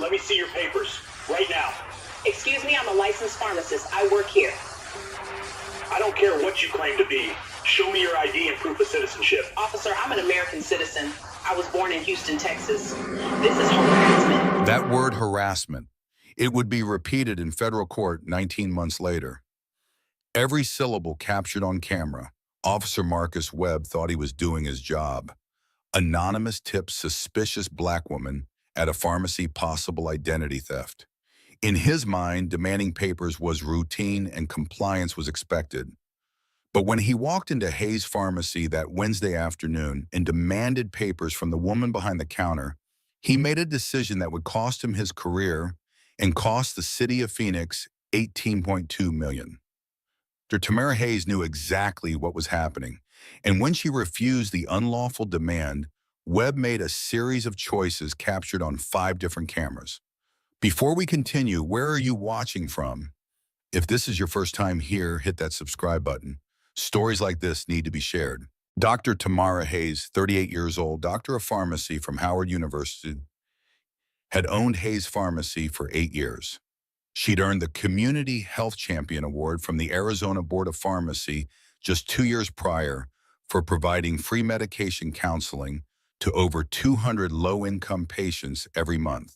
Let me see your papers. Right now. Excuse me, I'm a licensed pharmacist. I work here. I don't care what you claim to be. Show me your ID and proof of citizenship. Officer, I'm an American citizen. I was born in Houston, Texas. This is harassment. That word harassment, it would be repeated in federal court 19 months later. Every syllable captured on camera. Officer Marcus Webb thought he was doing his job. Anonymous tips suspicious black woman at a pharmacy possible identity theft. In his mind, demanding papers was routine and compliance was expected. But when he walked into Hayes Pharmacy that Wednesday afternoon and demanded papers from the woman behind the counter, he made a decision that would cost him his career and cost the city of Phoenix $18.2 million. Dr. Tamara Hayes knew exactly what was happening, and when she refused the unlawful demand, Webb made a series of choices captured on 5 different cameras. Before we continue, where are you watching from? If this is your first time here, hit that subscribe button. Stories like this need to be shared. Dr. Tamara Hayes, 38 years old, doctor of pharmacy from Howard University, had owned Hayes Pharmacy for 8 years. She'd earned the Community Health Champion Award from the Arizona Board of Pharmacy just 2 years prior for providing free medication counseling to over 200 low-income patients every month.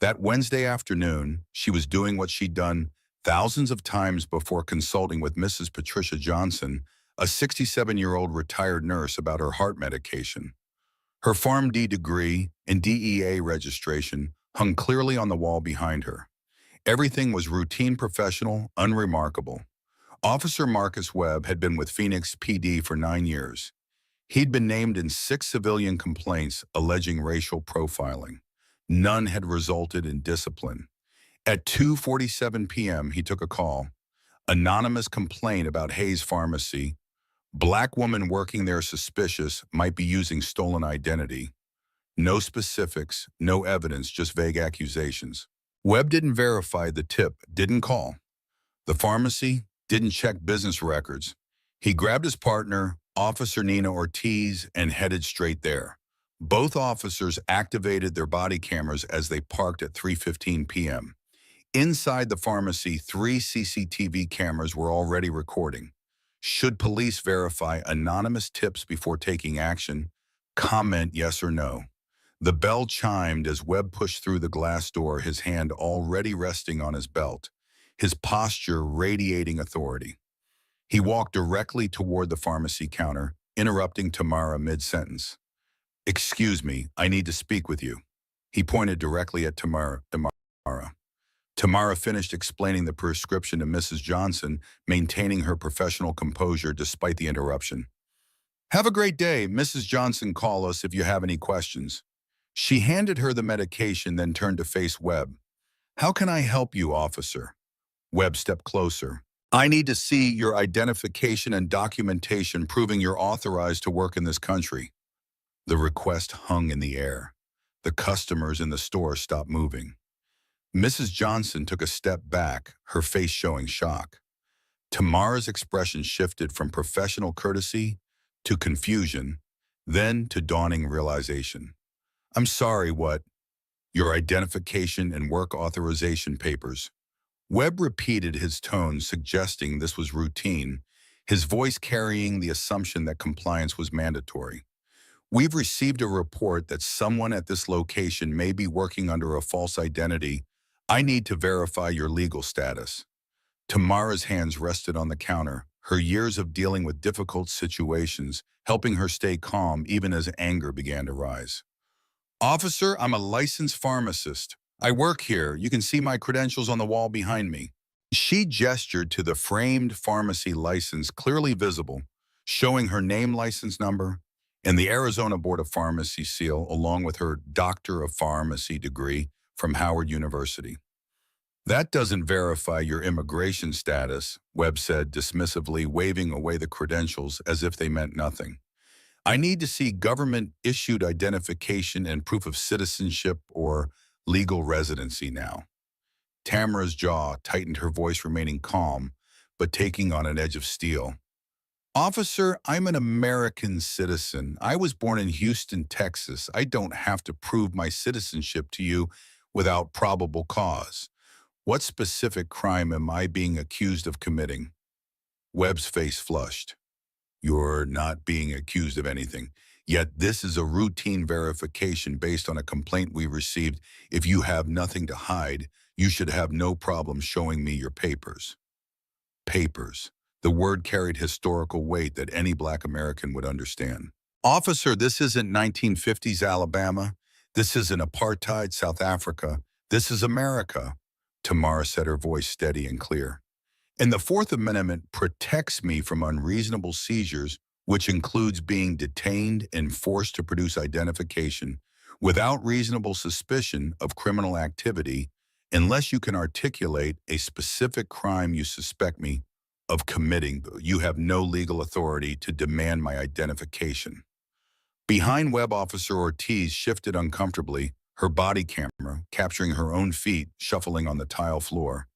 That Wednesday afternoon, she was doing what she'd done thousands of times before consulting with Mrs. Patricia Johnson, a 67-year-old retired nurse, about her heart medication. Her PharmD degree and DEA registration hung clearly on the wall behind her. Everything was routine, professional, unremarkable. Officer Marcus Webb had been with Phoenix PD for 9 years. He'd been named in 6 civilian complaints alleging racial profiling. None had resulted in discipline. At 2:47 p.m., he took a call. Anonymous complaint about Hayes Pharmacy. Black woman working there suspicious, might be using stolen identity. No specifics, no evidence, just vague accusations. Webb didn't verify the tip, didn't call. The pharmacy didn't check business records. He grabbed his partner, Officer Nina Ortiz, and headed straight there. Both officers activated their body cameras as they parked at 3:15 p.m. Inside the pharmacy, 3 CCTV cameras were already recording. Should police verify anonymous tips before taking action? Comment yes or no. The bell chimed as Webb pushed through the glass door, his hand already resting on his belt, his posture radiating authority. He walked directly toward the pharmacy counter, interrupting Tamara mid-sentence. "Excuse me, I need to speak with you." He pointed directly at Tamara. Tamara finished explaining the prescription to Mrs. Johnson, maintaining her professional composure despite the interruption. "Have a great day. Mrs. Johnson, call us if you have any questions." She handed her the medication, then turned to face Webb. "How can I help you, officer?" Webb stepped closer. "I need to see your identification and documentation proving you're authorized to work in this country." The request hung in the air. The customers in the store stopped moving. Mrs. Johnson took a step back, her face showing shock. Tamara's expression shifted from professional courtesy to confusion, then to dawning realization. "I'm sorry, what? Your identification and work authorization papers." Webb repeated his tone, suggesting this was routine, his voice carrying the assumption that compliance was mandatory. "We've received a report that someone at this location may be working under a false identity. I need to verify your legal status." Tamara's hands rested on the counter, her years of dealing with difficult situations helping her stay calm even as anger began to rise. "Officer, I'm a licensed pharmacist. I work here. You can see my credentials on the wall behind me." She gestured to the framed pharmacy license clearly visible, showing her name, license number, and the Arizona Board of Pharmacy seal, along with her Doctor of Pharmacy degree from Howard University. "That doesn't verify your immigration status," Webb said dismissively, waving away the credentials as if they meant nothing. "I need to see government-issued identification and proof of citizenship or legal residency now." Tamara's jaw tightened, her voice remaining calm, but taking on an edge of steel. "Officer, I'm an American citizen. I was born in Houston, Texas. I don't have to prove my citizenship to you without probable cause. What specific crime am I being accused of committing? Webb's face flushed. You're not being accused of anything. Yet this is a routine verification based on a complaint we received. If you have nothing to hide, you should have no problem showing me your papers. Papers. The word carried historical weight that any Black American would understand. Officer, this isn't 1950s Alabama. This isn't apartheid South Africa. This is America. Tamara said, her voice steady and clear. And the Fourth Amendment protects me from unreasonable seizures, which includes being detained and forced to produce identification without reasonable suspicion of criminal activity, unless you can articulate a specific crime you suspect me of committing. You have no legal authority to demand my identification. Behind Webb, Officer Ortiz shifted uncomfortably, her body camera capturing her own feet shuffling on the tile floor.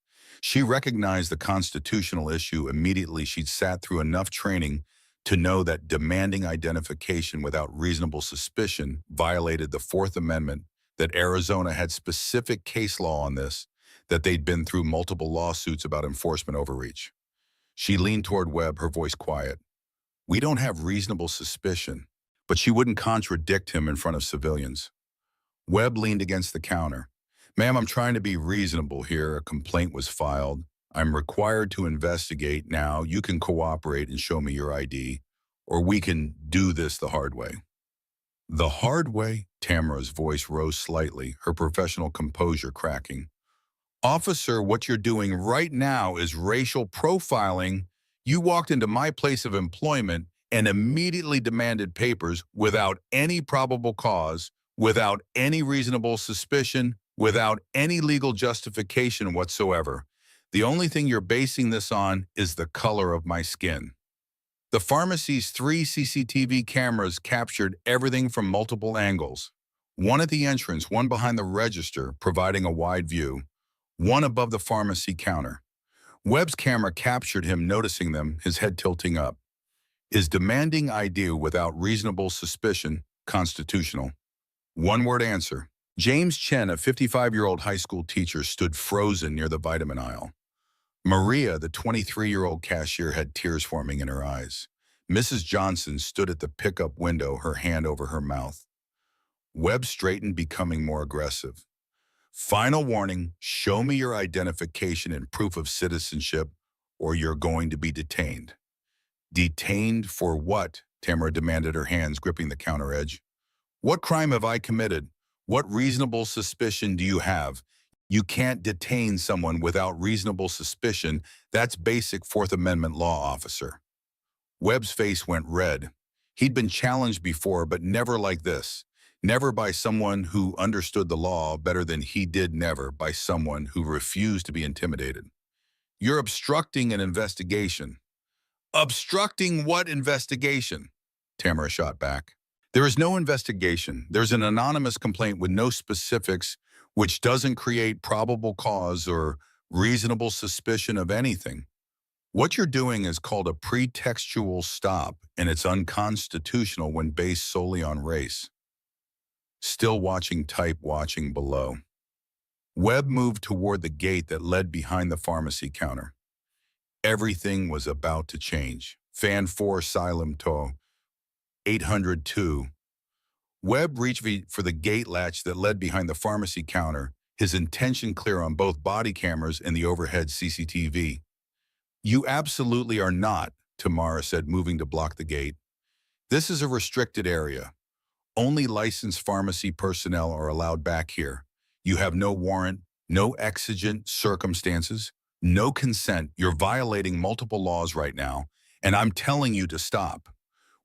She recognized the constitutional issue immediately. She'd sat through enough training to know that demanding identification without reasonable suspicion violated the Fourth Amendment, that Arizona had specific case law on this, that they'd been through multiple lawsuits about enforcement overreach. She leaned toward Webb, her voice quiet. We don't have reasonable suspicion. But she wouldn't contradict him in front of civilians. Webb leaned against the counter. Ma'am, I'm trying to be reasonable here. A complaint was filed. I'm required to investigate now. You can cooperate and show me your ID, or we can do this the hard way. The hard way? Tamara's voice rose slightly, her professional composure cracking. Officer, what you're doing right now is racial profiling. You walked into my place of employment and immediately demanded papers without any probable cause, without any reasonable suspicion, without any legal justification whatsoever. The only thing you're basing this on is the color of my skin. The pharmacy's 3 CCTV cameras captured everything from multiple angles. One at the entrance, one behind the register, providing a wide view, one above the pharmacy counter. Webb's camera captured him noticing them, his head tilting up. Is demanding ID without reasonable suspicion constitutional? One-word answer. James Chen, a 55-year-old high school teacher, stood frozen near the vitamin aisle. Maria, the 23-year-old cashier, had tears forming in her eyes. Mrs. Johnson stood at the pickup window, her hand over her mouth. Webb straightened, becoming more aggressive. Final warning, show me your identification and proof of citizenship, or you're going to be detained. Detained for what? Tamara demanded, her hands gripping the counter edge. What crime have I committed? What reasonable suspicion do you have? You can't detain someone without reasonable suspicion. That's basic Fourth Amendment law, officer. Webb's face went red. He'd been challenged before, but never like this. Never by someone who understood the law better than he did, never by someone who refused to be intimidated. You're obstructing an investigation. Obstructing what investigation? Tamara shot back. There is no investigation. There's an anonymous complaint with no specifics, which doesn't create probable cause or reasonable suspicion of anything. What you're doing is called a pretextual stop, and it's unconstitutional when based solely on race. Still watching, type watching below. Webb moved toward the gate that led behind the pharmacy counter. Everything was about to change. Fan 4 Silem To 802. Webb reached for the gate latch that led behind the pharmacy counter, his intention clear on both body cameras and the overhead CCTV. You absolutely are not, Tamara said, moving to block the gate. This is a restricted area. Only licensed pharmacy personnel are allowed back here. You have no warrant, no exigent circumstances, no consent. You're violating multiple laws right now, and I'm telling you to stop.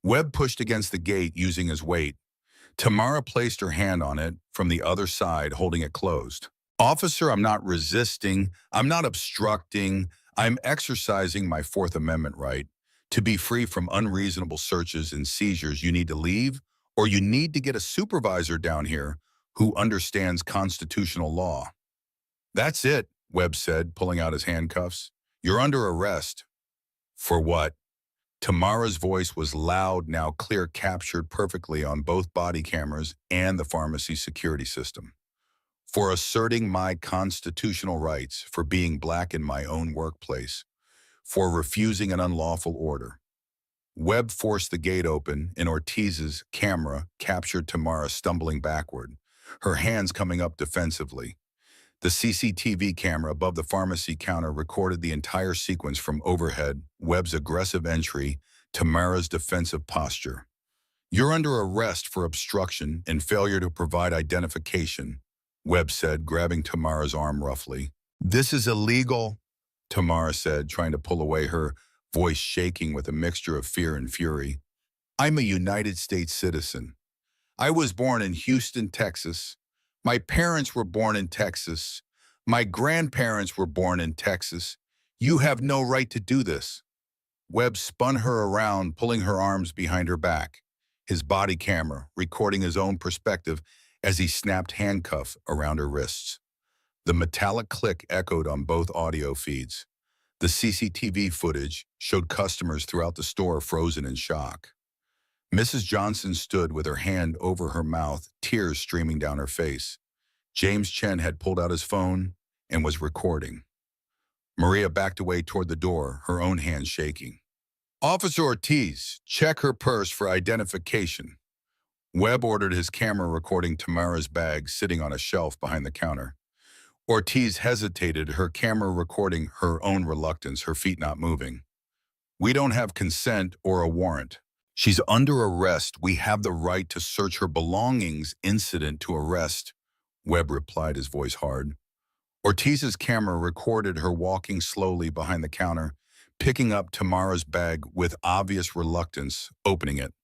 Webb pushed against the gate using his weight. Tamara placed her hand on it from the other side, holding it closed. Officer, I'm not resisting. I'm not obstructing. I'm exercising my Fourth Amendment right. To be free from unreasonable searches and seizures, you need to leave, or you need to get a supervisor down here who understands constitutional law. That's it, Webb said, pulling out his handcuffs. You're under arrest. For what? Tamara's voice was loud, now clear, captured perfectly on both body cameras and the pharmacy security system. for asserting my constitutional rights, for being black in my own workplace, for refusing an unlawful order. Webb forced the gate open, and Ortiz's camera captured Tamara stumbling backward, her hands coming up defensively. The CCTV camera above the pharmacy counter recorded the entire sequence from overhead, Webb's aggressive entry, Tamara's defensive posture. "You're under arrest for obstruction and failure to provide identification," Webb said, grabbing Tamara's arm roughly. "This is illegal," Tamara said, trying to pull away, her voice shaking with a mixture of fear and fury. "I'm a United States citizen. I was born in Houston, Texas. My parents were born in Texas. My grandparents were born in Texas. You have no right to do this." Webb spun her around, pulling her arms behind her back, his body camera recording his own perspective as he snapped handcuffs around her wrists. The metallic click echoed on both audio feeds. The CCTV footage showed customers throughout the store frozen in shock. Mrs. Johnson stood with her hand over her mouth, tears streaming down her face. James Chen had pulled out his phone and was recording. Maria backed away toward the door, her own hand shaking. "Officer Ortiz, check her purse for identification." Webb ordered his camera recording Tamara's bag sitting on a shelf behind the counter. Ortiz hesitated, her camera recording her own reluctance, her feet not moving. "We don't have consent or a warrant. She's under arrest. We have the right to search her belongings incident to arrest," Webb replied, his voice hard. Ortiz's camera recorded her walking slowly behind the counter, picking up Tamara's bag with obvious reluctance, opening it.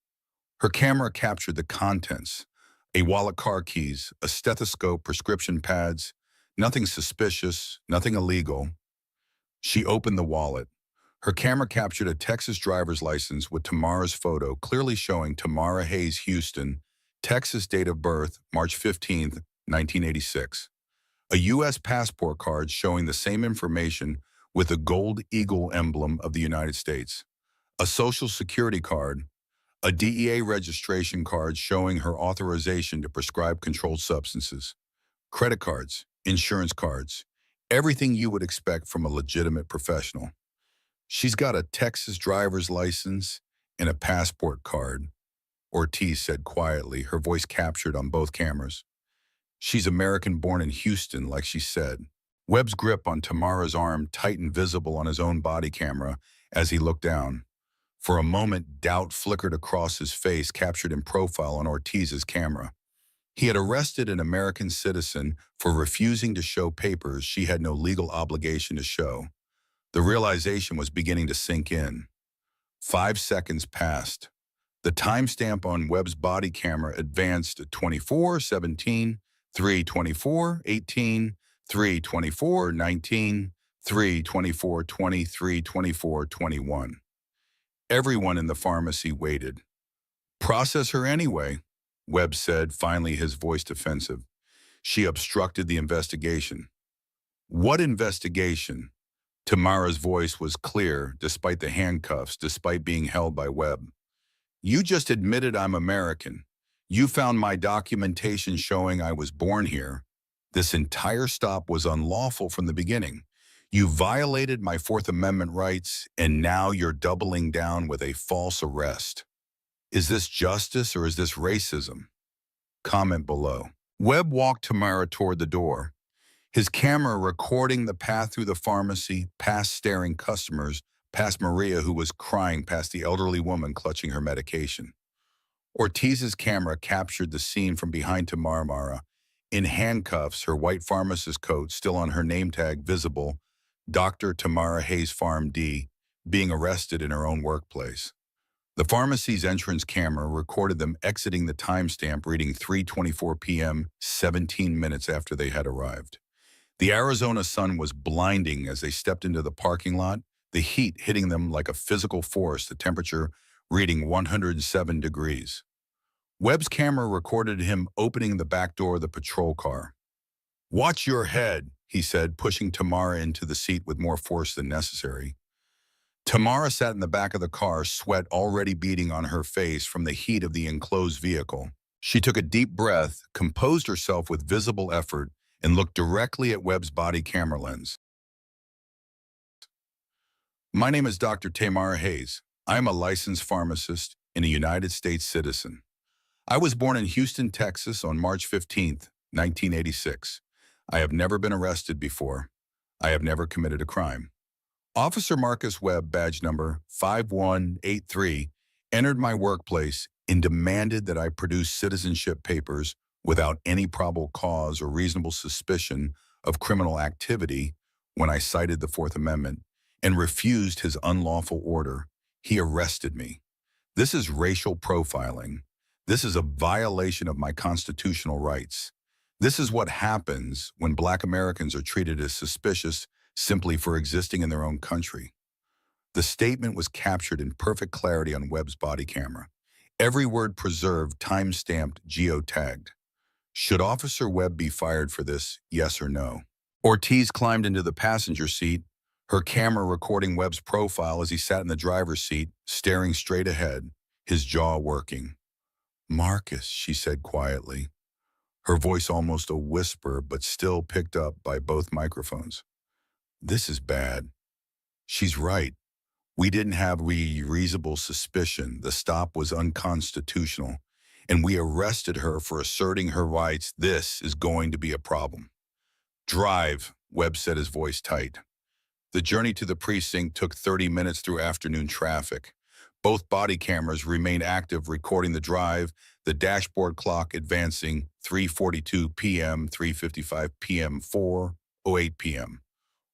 Her camera captured the contents: a wallet, car keys, a stethoscope, prescription pads, nothing suspicious, nothing illegal. She opened the wallet. Her camera captured a Texas driver's license with Tamara's photo, clearly showing Tamara Hayes, Houston, Texas, date of birth, March 15th, 1986. A U.S. passport card showing the same information with a gold eagle emblem of the United States. A social security card, a DEA registration card showing her authorization to prescribe controlled substances, credit cards, insurance cards, everything you would expect from a legitimate professional. "She's got a Texas driver's license and a passport card," Ortiz said quietly, her voice captured on both cameras. "She's American-born in Houston, like she said." Webb's grip on Tamara's arm tightened, visible on his own body camera as he looked down. For a moment, doubt flickered across his face, captured in profile on Ortiz's camera. He had arrested an American citizen for refusing to show papers she had no legal obligation to show. The realization was beginning to sink in. 5 seconds passed. The timestamp on Webb's body camera advanced to 24:17, 3:24:18, 3:24:19, 3:24:20, 3:24:21. Everyone in the pharmacy waited. "Process her anyway," Webb said, finally, his voice defensive. "She obstructed the investigation." "What investigation?" Tamara's voice was clear, despite the handcuffs, despite being held by Webb. "You just admitted I'm American. You found my documentation showing I was born here. This entire stop was unlawful from the beginning. You violated my Fourth Amendment rights, and now you're doubling down with a false arrest. Is this justice or is this racism?" Comment below. Webb walked Tamara toward the door, his camera recording the path through the pharmacy, past staring customers, past Maria, who was crying, past the elderly woman clutching her medication. Ortiz's camera captured the scene from behind Tamara, in handcuffs, her white pharmacist coat still on her name tag visible, Dr. Tamara Hayes, Pharm D, being arrested in her own workplace. The pharmacy's entrance camera recorded them exiting the timestamp reading 3:24 p.m., 17 minutes after they had arrived. The Arizona sun was blinding as they stepped into the parking lot, the heat hitting them like a physical force, the temperature reading 107 degrees. Webb's camera recorded him opening the back door of the patrol car. "Watch your head," he said, pushing Tamara into the seat with more force than necessary. Tamara sat in the back of the car, sweat already beading on her face from the heat of the enclosed vehicle. She took a deep breath, composed herself with visible effort, and looked directly at Webb's body camera lens. My name is Dr. Tamara Hayes. I am a licensed pharmacist and a United States citizen. I was born in Houston, Texas on March 15th, 1986. I have never been arrested before. I have never committed a crime. Officer Marcus Webb, badge number 5183, entered my workplace and demanded that I produce citizenship papers without any probable cause or reasonable suspicion of criminal activity when I cited the Fourth Amendment and refused his unlawful order. He arrested me. This is racial profiling. This is a violation of my constitutional rights. This is what happens when Black Americans are treated as suspicious simply for existing in their own country. The statement was captured in perfect clarity on Webb's body camera. Every word preserved, time-stamped, geotagged. Should Officer Webb be fired for this, yes or no? Ortiz climbed into the passenger seat, her camera recording Webb's profile as he sat in the driver's seat, staring straight ahead, his jaw working. "Marcus," she said quietly, her voice almost a whisper but still picked up by both microphones. "This is bad. She's right. We didn't have reasonable suspicion. The stop was unconstitutional, and we arrested her for asserting her rights. This is going to be a problem." "Drive," Webb said, his voice tight. The journey to the precinct took 30 minutes through afternoon traffic. Both body cameras remained active, recording the drive, the dashboard clock advancing 3:42 p.m., 3:55 p.m., 4:08 p.m.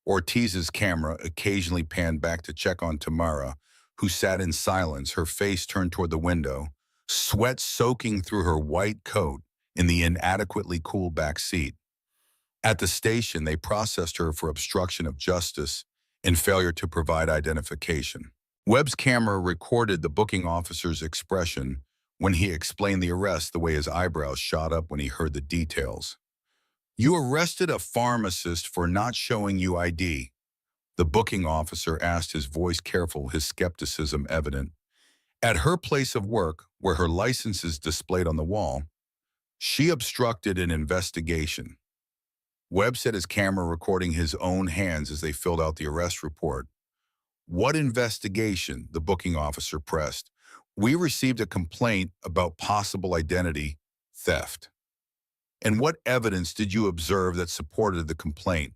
Ortiz's camera occasionally panned back to check on Tamara, who sat in silence, her face turned toward the window, sweat soaking through her white coat in the inadequately cool back seat. At the station, they processed her for obstruction of justice and failure to provide identification. Webb's camera recorded the booking officer's expression when he explained the arrest, the way his eyebrows shot up when he heard the details. "You arrested a pharmacist for not showing you ID." The booking officer asked, his voice careful, his skepticism evident. "At her place of work, where her license is displayed on the wall, she obstructed an investigation." Webb said, his camera recording his own hands as they filled out the arrest report. "What investigation?" the booking officer pressed. "We received a complaint about possible identity theft." "And what evidence did you observe that supported the complaint?"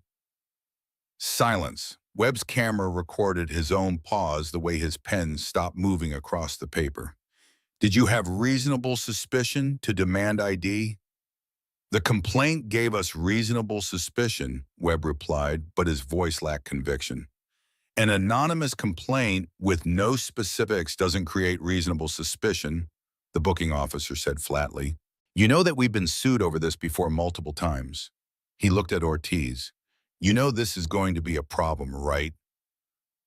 Silence. Webb's camera recorded his own pause, the way his pen stopped moving across the paper. "Did you have reasonable suspicion to demand ID?" "The complaint gave us reasonable suspicion," Webb replied, but his voice lacked conviction. "An anonymous complaint with no specifics doesn't create reasonable suspicion," the booking officer said flatly. "You know that we've been sued over this before multiple times." He looked at Ortiz. "You know this is going to be a problem, right?"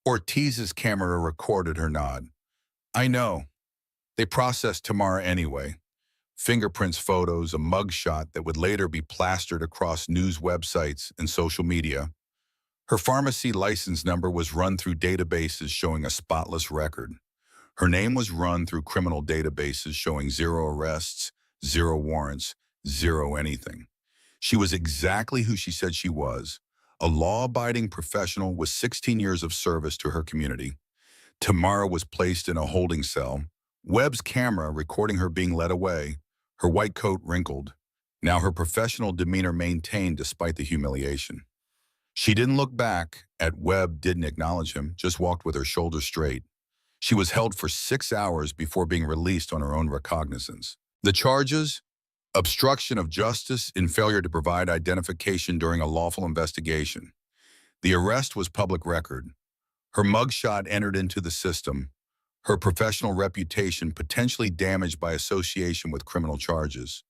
Ortiz's camera recorded her nod. "I know. They processed Tamara anyway. Fingerprints, photos, a mugshot that would later be plastered across news websites and social media. Her pharmacy license number was run through databases showing a spotless record. Her name was run through criminal databases showing 0 arrests, 0 warrants, 0 anything. She was exactly who she said she was, a law-abiding professional with 16 years of service to her community. Tamara was placed in a holding cell, Webb's camera recording her being led away, her white coat wrinkled. Now her professional demeanor maintained despite the humiliation. She didn't look back at Webb, didn't acknowledge him, just walked with her shoulders straight. She was held for 6 hours before being released on her own recognizance. The charges? Obstruction of justice and failure to provide identification during a lawful investigation. The arrest was public record. Her mugshot entered into the system, her professional reputation potentially damaged by association with criminal charges.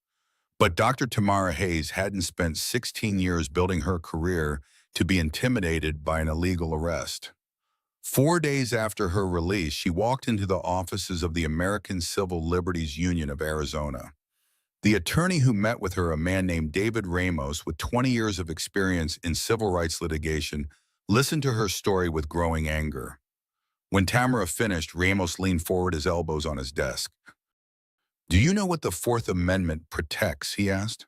But Dr. Tamara Hayes hadn't spent 16 years building her career to be intimidated by an illegal arrest. 4 days after her release, she walked into the offices of the American Civil Liberties Union of Arizona. The attorney who met with her, a man named David Ramos with 20 years of experience in civil rights litigation, listened to her story with growing anger. When Tamara finished, Ramos leaned forward, his elbows on his desk. "Do you know what the Fourth Amendment protects?" he asked.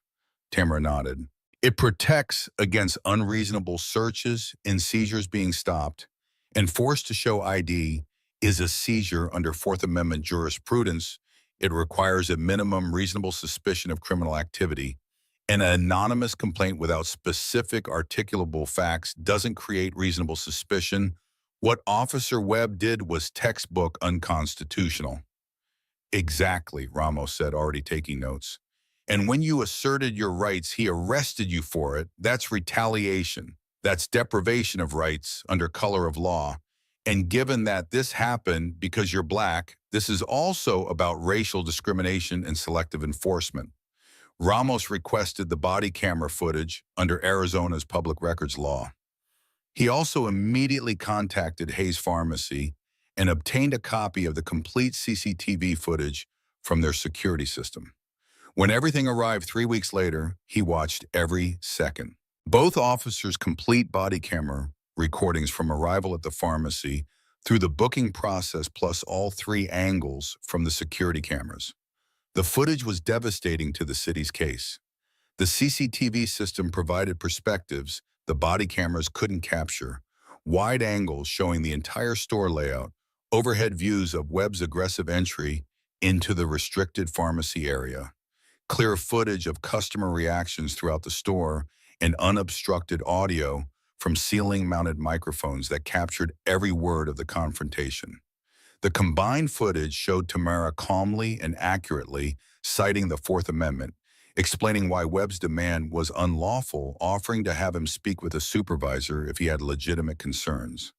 Tamara nodded. It protects against unreasonable searches and seizures being stopped, and forced to show ID is a seizure under Fourth Amendment jurisprudence. It requires a minimum reasonable suspicion of criminal activity. An anonymous complaint without specific articulable facts doesn't create reasonable suspicion. What Officer Webb did was textbook unconstitutional. Exactly, Ramos said, already taking notes. And when you asserted your rights, he arrested you for it. That's retaliation. That's deprivation of rights under color of law. And given that this happened because you're black, this is also about racial discrimination and selective enforcement. Ramos requested the body camera footage under Arizona's public records law. He also immediately contacted Hayes Pharmacy and obtained a copy of the complete CCTV footage from their security system. When everything arrived 3 weeks later, he watched every second. Both officers' complete body camera recordings from arrival at the pharmacy through the booking process plus all 3 angles from the security cameras. The footage was devastating to the city's case. The CCTV system provided perspectives the body cameras couldn't capture, wide angles showing the entire store layout, overhead views of Webb's aggressive entry into the restricted pharmacy area, clear footage of customer reactions throughout the store, and unobstructed audio from ceiling-mounted microphones that captured every word of the confrontation. The combined footage showed Tamara calmly and accurately citing the Fourth Amendment, explaining why Webb's demand was unlawful, offering to have him speak with a supervisor if he had legitimate concerns.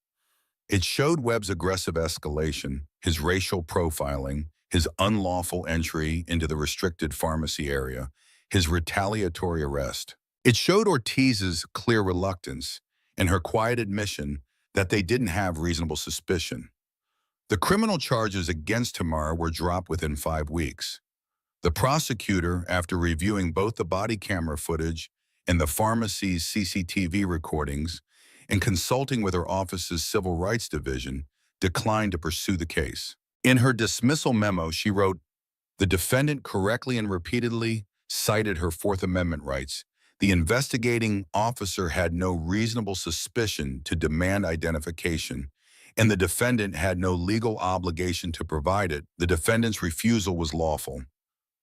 It showed Webb's aggressive escalation, his racial profiling, his unlawful entry into the restricted pharmacy area, his retaliatory arrest. It showed Ortiz's clear reluctance and her quiet admission that they didn't have reasonable suspicion. The criminal charges against Tamara were dropped within 5 weeks. The prosecutor, after reviewing both the body camera footage and the pharmacy's CCTV recordings and consulting with her office's Civil Rights Division, declined to pursue the case. In her dismissal memo, she wrote, "The defendant correctly and repeatedly cited her Fourth Amendment rights. The investigating officer had no reasonable suspicion to demand identification, and the defendant had no legal obligation to provide it. The defendant's refusal was lawful."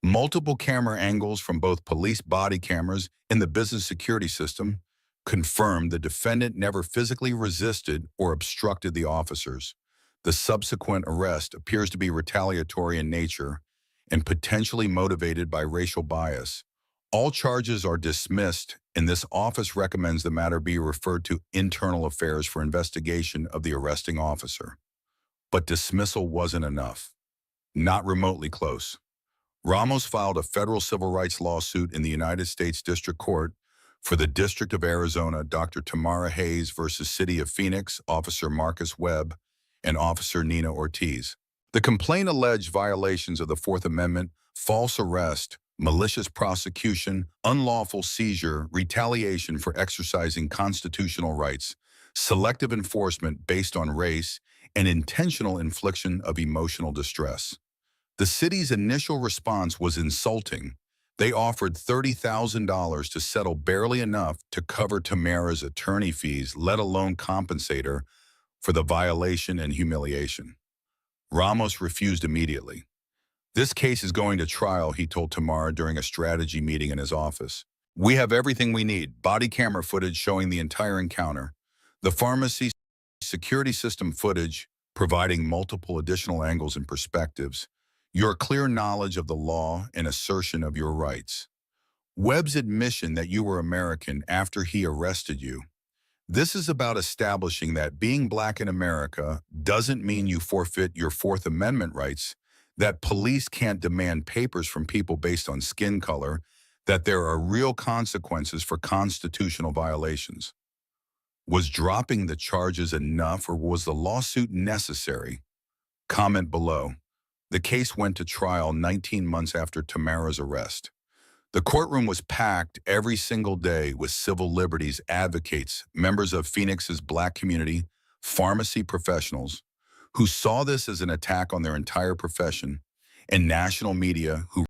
Multiple camera angles from both police body cameras and the business security system confirmed the defendant never physically resisted or obstructed the officers. The subsequent arrest appears to be retaliatory in nature and potentially motivated by racial bias. All charges are dismissed, and this office recommends the matter be referred to Internal Affairs for investigation of the arresting officer. But dismissal wasn't enough. Not remotely close. Ramos filed a federal civil rights lawsuit in the United States District Court for the District of Arizona, Dr. Tamara Hayes versus City of Phoenix, Officer Marcus Webb, and Officer Nina Ortiz. The complaint alleged violations of the Fourth Amendment, false arrest, malicious prosecution, unlawful seizure, retaliation for exercising constitutional rights, selective enforcement based on race, and intentional infliction of emotional distress. The city's initial response was insulting. They offered $30,000 to settle barely enough to cover Tamara's attorney fees, let alone compensate her for the violation and humiliation. Ramos refused immediately. "This case is going to trial," he told Tamara during a strategy meeting in his office. "We have everything we need, body camera footage showing the entire encounter, the pharmacy security system footage providing multiple additional angles and perspectives, your clear knowledge of the law and assertion of your rights. Webb's admission that you were American after he arrested you. This is about establishing that being black in America doesn't mean you forfeit your Fourth Amendment rights, that police can't demand papers from people based on skin color, that there are real consequences for constitutional violations." Was dropping the charges enough, or was the lawsuit necessary? Comment below. The case went to trial 19 months after Tamara's arrest. The courtroom was packed every single day with civil liberties advocates, members of Phoenix's black community, pharmacy professionals, who saw this as an attack on their entire profession, and national media who